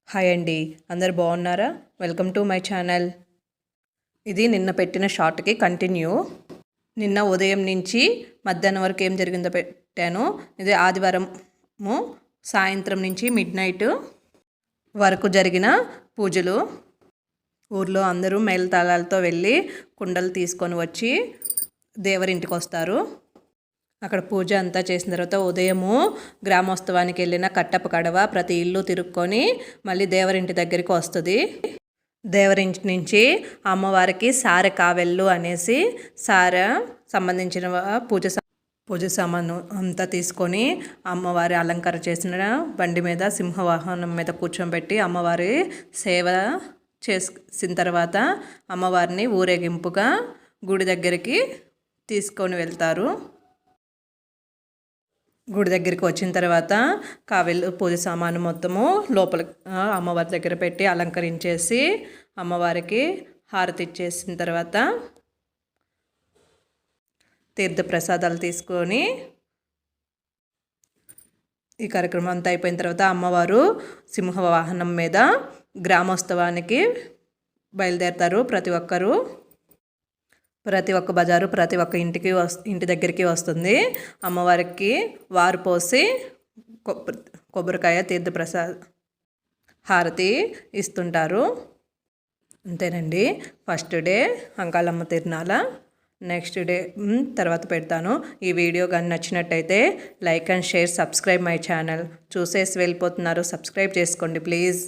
Hi అండి, అందరు బాగున్నారా? Welcome to my channel. ఇది నిన్న పెట్టిన షార్ట్కి కంటిన్యూ. నిన్న ఉదయం నుంచి మధ్యాహ్నం వరకు ఏం జరిగిందో పెట్టాను. ఇది ఆదివారము సాయంత్రం నుంచి మిడ్నైట్ వరకు జరిగిన పూజలు. ఊర్లో అందరూ మేళతాళాలతో వెళ్ళి కుండలు తీసుకొని వచ్చి దేవరింటికి వస్తారు. అక్కడ పూజ అంతా చేసిన తర్వాత ఉదయము గ్రామోత్సవానికి వెళ్ళిన కట్టప్ప కడవ ప్రతి ఇల్లు తిరుక్కొని మళ్ళీ దేవరింటి దగ్గరికి వస్తుంది. దేవరింటి నుంచి అమ్మవారికి సారె కావెళ్ళు అనేసి సారె సంబంధించిన పూజ సామాను అంతా తీసుకొని అమ్మవారి అలంకారం చేసిన బండి మీద సింహవాహనం మీద కూర్చోబెట్టి అమ్మవారి సేవ చేసిన తర్వాత అమ్మవారిని ఊరేగింపుగా గుడి దగ్గరికి తీసుకొని వెళ్తారు. గుడి దగ్గరికి వచ్చిన తర్వాత కావెళ్ళు పూజ సామాను మొత్తము లోపల అమ్మవారి దగ్గర పెట్టి అలంకరించేసి అమ్మవారికి హారతి ఇచ్చేసిన తర్వాత తీర్థ ప్రసాదాలు తీసుకొని ఈ కార్యక్రమం అంతా అయిపోయిన తర్వాత అమ్మవారు సింహవాహనం మీద గ్రామోత్సవానికి బయలుదేరుతారు. ప్రతి ఒక్క బజారు ప్రతి ఒక్క ఇంటి దగ్గరికి వస్తుంది. అమ్మవారికి వారు పోసి కొబ్బరికాయ తీర్థప్రసాద్ హారతి ఇస్తుంటారు. అంతేనండి. ఫస్ట్ డే అంకాలమ్మ తిరునాళ, నెక్స్ట్ డే తర్వాత పెడతాను. ఈ వీడియో కానీ నచ్చినట్టయితే like and share, subscribe my channel. చూసేసి వెళ్ళిపోతున్నారు, సబ్స్క్రైబ్ చేసుకోండి ప్లీజ్.